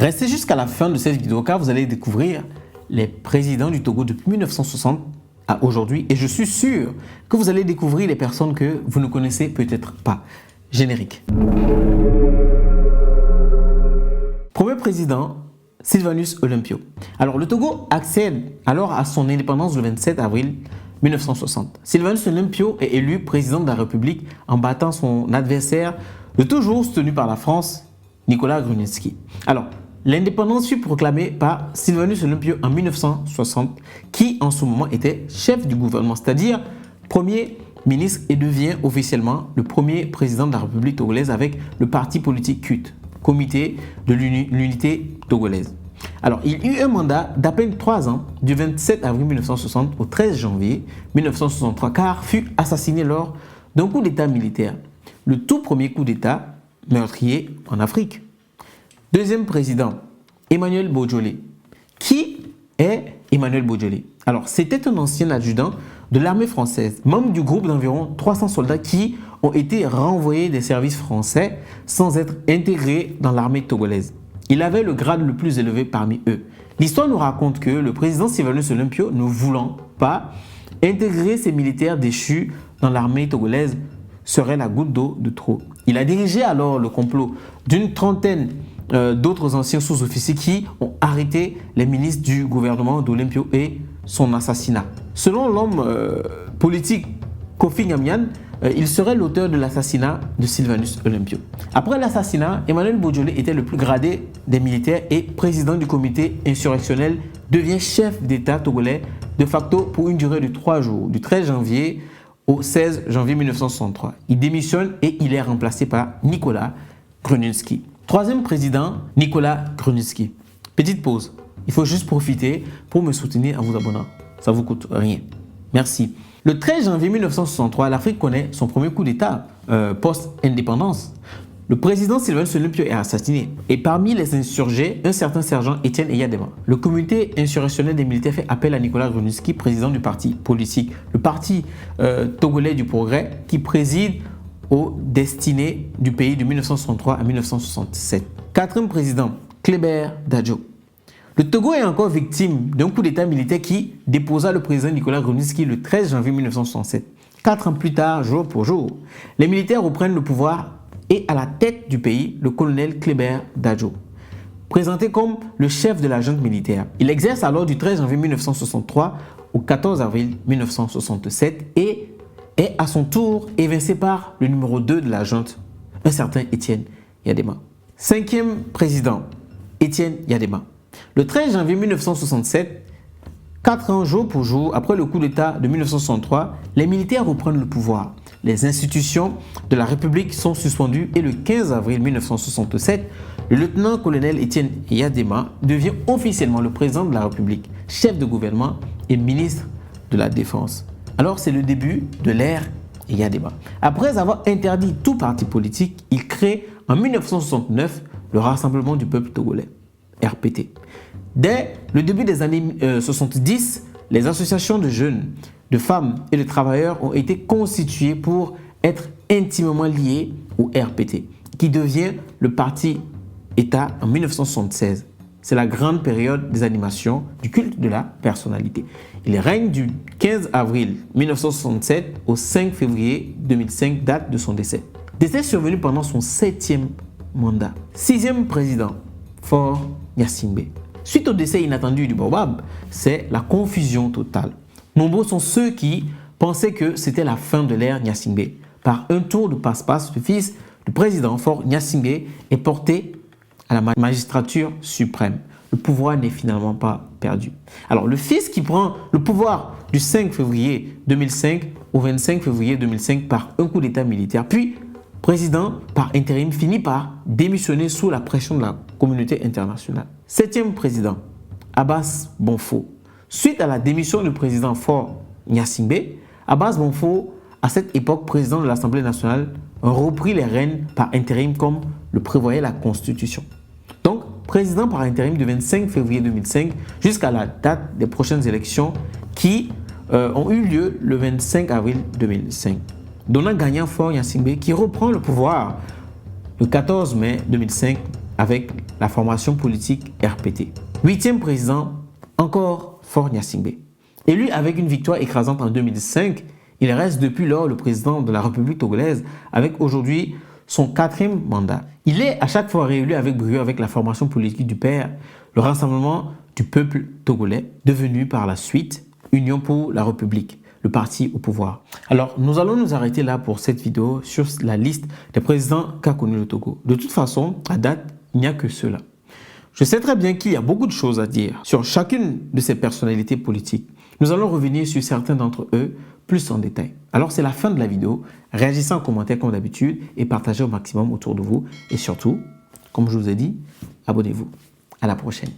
Restez jusqu'à la fin de cette vidéo car vous allez découvrir les présidents du Togo depuis 1960 à aujourd'hui et je suis sûr que vous allez découvrir les personnes que vous ne connaissez peut-être pas. Générique. Premier président, Sylvanus Olympio. Alors le Togo accède alors à son indépendance le 27 avril 1960. Sylvanus Olympio est élu président de la République en battant son adversaire de toujours soutenu par la France, Nicolas Grunitzky. Alors, l'indépendance fut proclamée par Sylvanus Olympio en 1960, qui en ce moment était chef du gouvernement, c'est-à-dire premier ministre et devient officiellement le premier président de la République togolaise avec le parti politique CUT, Comité de l'Unité togolaise. Alors, il eut un mandat d'à peine 3 ans, du 27 avril 1960 au 13 janvier 1963, car fut assassiné lors d'un coup d'État militaire, le tout premier coup d'État meurtrier en Afrique. Deuxième président, Emmanuel Bojolé. Qui est Emmanuel Bojolé? Alors, c'était un ancien adjudant de l'armée française, membre du groupe d'environ 300 soldats qui ont été renvoyés des services français sans être intégrés dans l'armée togolaise. Il avait le grade le plus élevé parmi eux. L'histoire nous raconte que le président Sylvanus Olympio, ne voulant pas intégrer ces militaires déchus dans l'armée togolaise, serait la goutte d'eau de trop. Il a dirigé alors le complot d'une trentaine d'autres anciens sous-officiers qui ont arrêté les ministres du gouvernement d'Olympio et son assassinat. Selon l'homme politique Kofi Nyamian, il serait l'auteur de l'assassinat de Sylvanus Olympio. Après l'assassinat, Emmanuel Bojolé était le plus gradé des militaires et président du comité insurrectionnel, devient chef d'État togolais de facto pour une durée de 3 jours, du 13 janvier au 16 janvier 1963. Il démissionne et il est remplacé par Nicolas Grunitzky. Troisième président, Nicolas Grunitzky. Petite pause. Il faut juste profiter pour me soutenir en vous abonnant. Ça ne vous coûte rien. Merci. Le 13 janvier 1963, l'Afrique connaît son premier coup d'État post-indépendance. Le président Sylvanus Olympio est assassiné et parmi les insurgés, un certain sergent Étienne Eyadema. Le comité insurrectionnel des militaires fait appel à Nicolas Grunitzky, président du parti politique, le parti togolais du progrès, qui préside aux destinées du pays de 1963 à 1967. Quatrième président, Kléber Dadjo. Le Togo est encore victime d'un coup d'État militaire qui déposa le président Nicolas Grunitzky le 13 janvier 1967. 4 ans plus tard, jour pour jour, les militaires reprennent le pouvoir et à la tête du pays, le colonel Kléber Dadjo, présenté comme le chef de la junte militaire. Il exerce alors du 13 janvier 1963 au 14 avril 1967 et est à son tour évincé par le numéro 2 de la junte, un certain Étienne Eyadema. Cinquième président, Étienne Eyadema. Le 13 janvier 1967, 4 ans jour pour jour après le coup d'État de 1963, les militaires reprennent le pouvoir. Les institutions de la République sont suspendues et le 15 avril 1967, le lieutenant-colonel Étienne Eyadema devient officiellement le président de la République, chef de gouvernement et ministre de la Défense. Alors c'est le début de l'ère Eyadema. Après avoir interdit tout parti politique, il crée en 1969 le Rassemblement du peuple togolais, RPT. Dès le début des années 70, les associations de jeunes, de femmes et de travailleurs ont été constituées pour être intimement liées au RPT, qui devient le parti-État en 1976. C'est la grande période des animations du culte de la personnalité. Il règne du 15 avril 1967 au 5 février 2005, date de son décès. Décès survenu pendant son 7e mandat. 6e président, Faure Gnassingbé. Suite au décès inattendu du Baobab, c'est la confusion totale. Nombreux sont ceux qui pensaient que c'était la fin de l'ère Gnassingbé. Par un tour de passe-passe, le fils du président Faure Gnassingbé est porté à la magistrature suprême. Le pouvoir n'est finalement pas perdu. Alors le fils qui prend le pouvoir du 5 février 2005 au 25 février 2005 par un coup d'État militaire, puis président par intérim, finit par démissionner sous la pression de la communauté internationale. 7e président, Abbas Bonfo. Suite à la démission du président Faure Gnassingbé, Abbas Bonfo, à cette époque président de l'Assemblée nationale, reprit les rênes par intérim comme le prévoyait la Constitution. Donc, président par intérim du 25 février 2005 jusqu'à la date des prochaines élections qui ont eu lieu le 25 avril 2005. Donnant gagnant Faure Gnassingbé qui reprend le pouvoir le 14 mai 2005 avec la formation politique RPT. 8e président, encore Faure Gnassingbé. Élu avec une victoire écrasante en 2005, il reste depuis lors le président de la République togolaise avec aujourd'hui son 4e mandat. Il est à chaque fois réélu avec brio avec la formation politique du père, le Rassemblement du peuple togolais, devenu par la suite Union pour la République, le parti au pouvoir. Alors, nous allons nous arrêter là pour cette vidéo sur la liste des présidents qu'a connu le Togo. De toute façon, à date, il n'y a que ceux-là. Je sais très bien qu'il y a beaucoup de choses à dire sur chacune de ces personnalités politiques. Nous allons revenir sur certains d'entre eux plus en détail. Alors, c'est la fin de la vidéo. Réagissez en commentaire comme d'habitude et partagez au maximum autour de vous. Et surtout, comme je vous ai dit, abonnez-vous. À la prochaine.